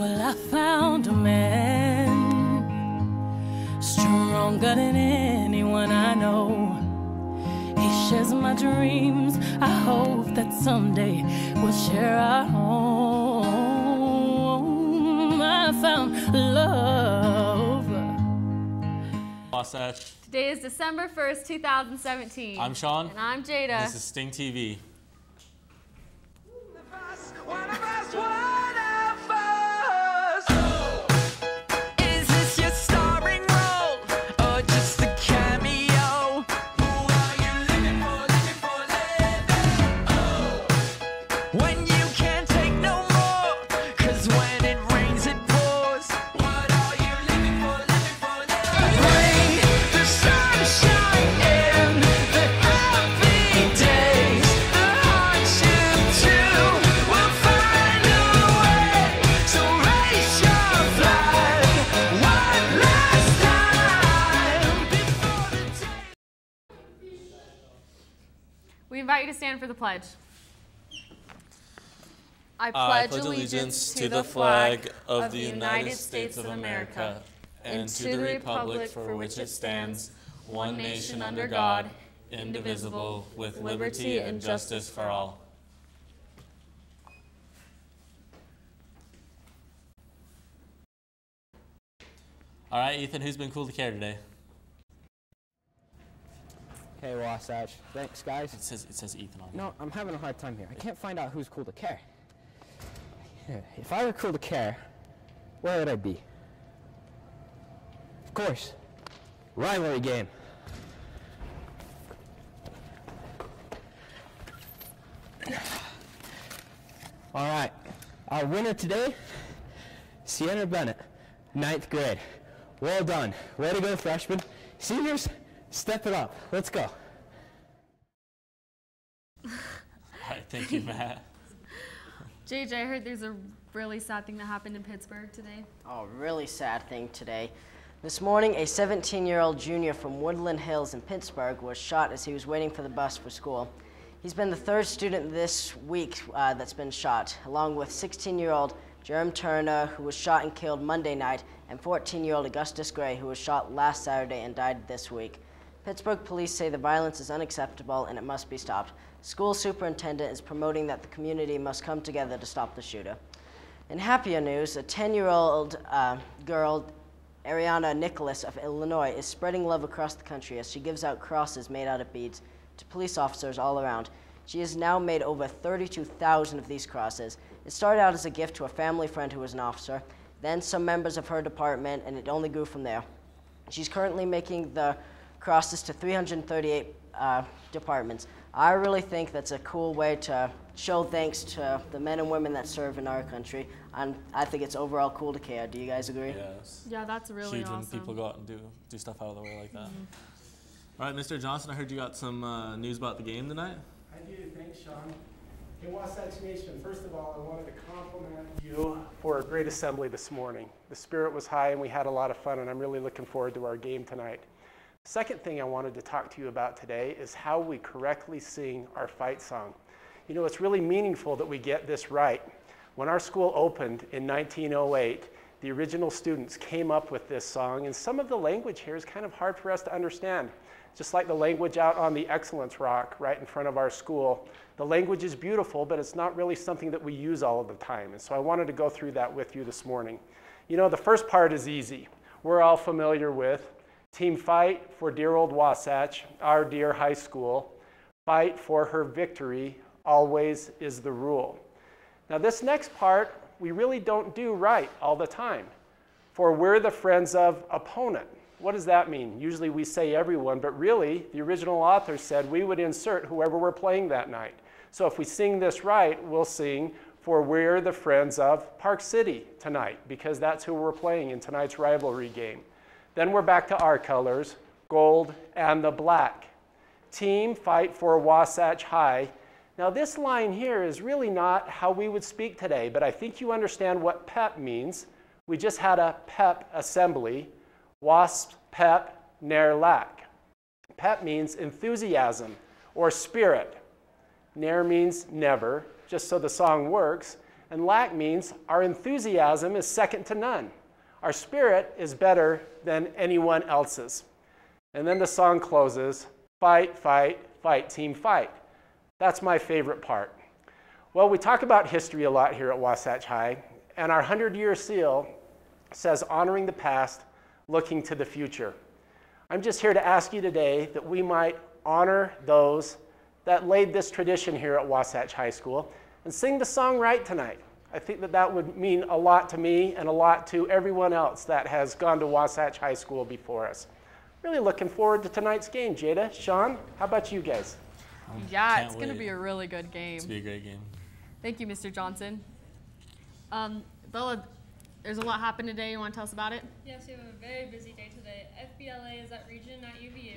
Well, I found a man stronger than anyone I know. He shares my dreams. I hope that someday we'll share our home. I found love. Wasatch. Today is December 1st, 2017. I'm Sean. And I'm Jada. This is Sting TV. Is this your starring role or just a cameo? Who are you living for, living? Oh. When you can't take no more, 'cause when it rains it pours. What are you living for, living? Bring the sunshine in the happy days, the hardship too. We'll find a way. So raise your flag one last time before the day. We invite you to stand for the pledge. I I pledge allegiance to the flag of the United States of America and to the republic for which it stands, one nation under God, indivisible, with liberty and justice for all. All right, Ethan, who's been cool to care today? Hey, Wasatch. Thanks, guys. It says Ethan on it. No, I'm having a hard time here. I can't find out who's cool to care. If I were cool to care, where would I be? Of course, rivalry game. All right, our winner today, Sienna Bennett, 9th grade. Well done. Way to go, freshmen. Seniors, step it up. Let's go. All right, thank you, Matt. JJ, I heard there's a really sad thing that happened in Pittsburgh today. Oh, really sad thing today. This morning, a 17-year-old junior from Woodland Hills in Pittsburgh was shot as he was waiting for the bus for school. He's been the third student this week that's been shot, along with 16-year-old Jerem Turner, who was shot and killed Monday night, and 14-year-old Augustus Gray, who was shot last Saturday and died this week. Pittsburgh police say the violence is unacceptable and it must be stopped. School superintendent is promoting that the community must come together to stop the shooter. In happier news, a 10-year-old girl, Ariana Nicholas of Illinois, is spreading love across the country as she gives out crosses made out of beads to police officers all around. She has now made over 32,000 of these crosses. It started out as a gift to a family friend who was an officer, then some members of her department, and it only grew from there. She's currently making the crosses to 338 departments. I really think that's a cool way to show thanks to the men and women that serve in our country, and I think it's overall cool to care. Do you guys agree? Yes. Yeah, that's really Huge awesome. when people go out and do stuff out of the way like that. All right, Mr. Johnson, I heard you got some news about the game tonight. I do, thanks, Sean. Hey, Wasatch Nation, first of all, I wanted to compliment you for a great assembly this morning. The spirit was high and we had a lot of fun, and I'm really looking forward to our game tonight. Second thing I wanted to talk to you about today is how we correctly sing our fight song. You know, it's really meaningful that we get this right. When our school opened in 1908, the original students came up with this song, and some of the language here is kind of hard for us to understand. Just like the language out on the Excellence Rock right in front of our school. The language is beautiful, but it's not really something that we use all of the time. And so I wanted to go through that with you this morning. You know, the first part is easy. We're all familiar with Team Fight for dear old Wasatch, our dear high school. Fight for her victory, always is the rule. Now this next part, we really don't do right all the time. For we're the friends of opponent. What does that mean? Usually we say everyone, but really the original author said we would insert whoever we're playing that night. So if we sing this right, we'll sing for we're the friends of Park City tonight, because that's who we're playing in tonight's rivalry game. Then we're back to our colors, gold and the black. Team Fight for Wasatch High. Now this line here is really not how we would speak today, but I think you understand what PEP means. We just had a PEP assembly. Wasp, pep, ne'er lack. Pep means enthusiasm or spirit. Ne'er means never, just so the song works. And lack means our enthusiasm is second to none. Our spirit is better than anyone else's. And then the song closes, fight, fight, fight, team fight. That's my favorite part. Well, we talk about history a lot here at Wasatch High, and our 100-year seal says honoring the past, looking to the future. I'm just here to ask you today that we might honor those that laid this tradition here at Wasatch High School and sing the song right tonight. I think that that would mean a lot to me and a lot to everyone else that has gone to Wasatch High School before us. Really looking forward to tonight's game. Jada, Sean, how about you guys? Yeah, it's going to be a really good game. It's going to be a great game. Thank you, Mr. Johnson. Bella, there's a lot happened today. You want to tell us about it? Yes, we have a very busy day today. FBLA is at Region at UVU.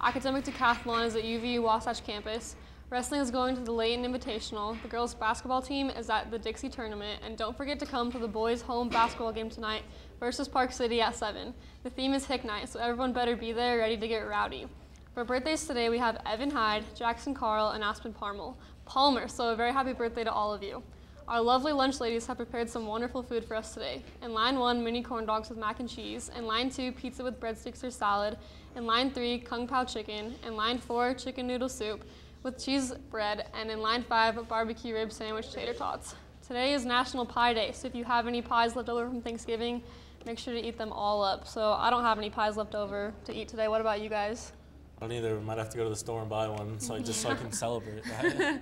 Academic decathlon is at UVU Wasatch campus. Wrestling is going to the Layton Invitational. The girls' basketball team is at the Dixie Tournament. And don't forget to come to the boys' home basketball game tonight versus Park City at 7. The theme is Hick Night, so everyone better be there ready to get rowdy. For birthdays today, we have Evan Hyde, Jackson Carl, and Aspen Palmer, so a very happy birthday to all of you. Our lovely lunch ladies have prepared some wonderful food for us today. In line 1, mini corn dogs with mac and cheese. In line 2, pizza with breadsticks or salad. In line 3, kung pao chicken. In line 4, chicken noodle soup with cheese bread. And in line 5, barbecue rib sandwich tater tots. Today is National Pie Day, so if you have any pies left over from Thanksgiving, make sure to eat them all up. So I don't have any pies left over to eat today. What about you guys? I don't either. We might have to go to the store and buy one so I can celebrate, right?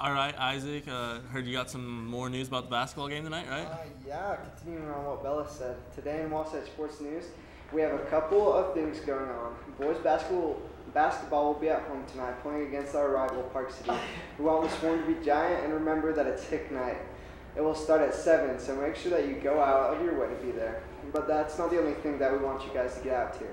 All right, Isaac, heard you got some more news about the basketball game tonight, right? Yeah, continuing on what Bella said. Today in Wasatch Sports News, we have a couple of things going on. Boys basketball will be at home tonight playing against our rival Park City. We want the Swarm to be giant, and remember that it's Hick Night. It will start at 7, so make sure that you go out of your way to be there. But that's not the only thing that we want you guys to get out to.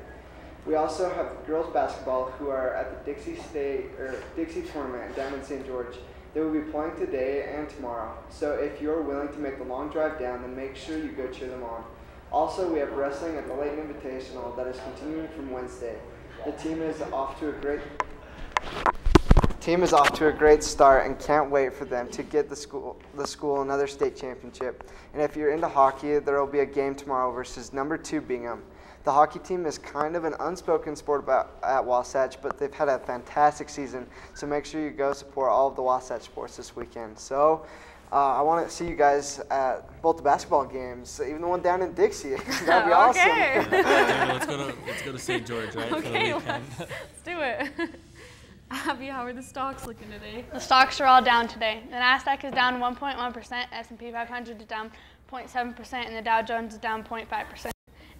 We also have girls basketball who are at the Dixie Tournament down in St. George. They will be playing today and tomorrow. So if you're willing to make the long drive down, then make sure you go cheer them on. Also, we have wrestling at the Layton Invitational that is continuing from Wednesday. The team is off to a great start and can't wait for them to get the school another state championship. And if you're into hockey, there will be a game tomorrow versus number 2 Bingham. The hockey team is kind of an unspoken sport at Wasatch, but they've had a fantastic season, so make sure you go support all of the Wasatch sports this weekend. So I want to see you guys at both the basketball games, even the one down in Dixie. That'd be awesome. Yeah, let's go to St. George, right? Okay, let's do it. Abby, how are the stocks looking today? The stocks are all down today. The NASDAQ is down 1.1%, S&P 500 is down 0.7%, and the Dow Jones is down 0.5%.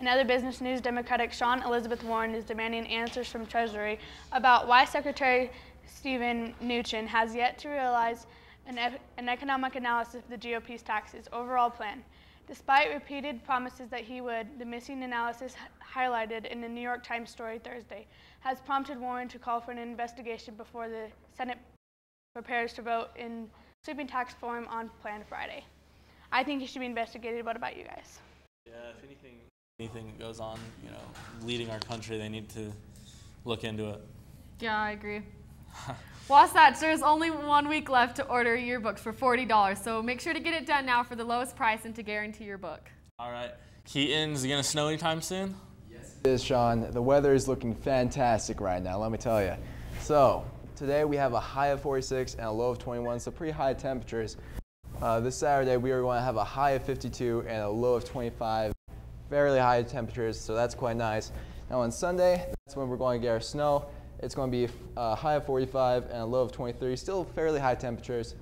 In other business news, Democratic Sean Elizabeth Warren is demanding answers from Treasury about why Secretary Steven Mnuchin has yet to realize an economic analysis of the GOP's taxes overall plan. Despite repeated promises that he would, the missing analysis highlighted in the New York Times story Thursday has prompted Warren to call for an investigation before the Senate prepares to vote in sweeping tax reform on plan Friday. I think he should be investigated. What about you guys? Yeah, if anything that goes on, leading our country, they need to look into it. Yeah, I agree. Wasatch, there's only 1 week left to order yearbooks for $40, so make sure to get it done now for the lowest price and to guarantee your book. All right. Keaton, is it going to snow anytime soon? Yes, it is, Sean. The weather is looking fantastic right now, let me tell you. So, today we have a high of 46 and a low of 21, so pretty high temperatures. This Saturday we are going to have a high of 52 and a low of 25. Fairly high temperatures, so that's quite nice. Now on Sunday, that's when we're going to get our snow. It's going to be a high of 45 and a low of 23, still fairly high temperatures.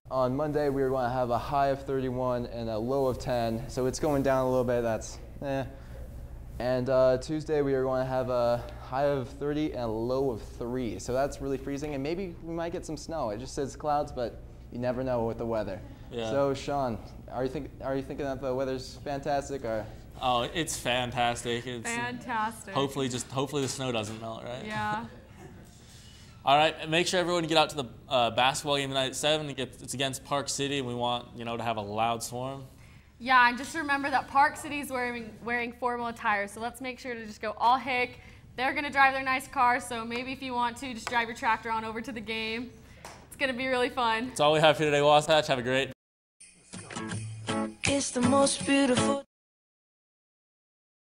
On Monday, we are going to have a high of 31 and a low of 10, so it's going down a little bit, that's And Tuesday, we are going to have a high of 30 and a low of 3, so that's really freezing, and maybe we might get some snow. It just says clouds, but you never know with the weather. Yeah. So Sean, are you thinking that the weather's fantastic, or? Oh, it's fantastic. It's fantastic. Hopefully the snow doesn't melt, right? Yeah. All right, make sure everyone get out to the basketball game tonight at 7. It's against Park City, and we want to have a loud swarm. Yeah, and just remember that Park City's wearing formal attire, so let's make sure to just go all Hick. They're gonna drive their nice cars, so maybe if you want to, just drive your tractor on over to the game. It's going to be really fun. That's all we have for today, Wasatch. Have a great day. It's the most beautiful.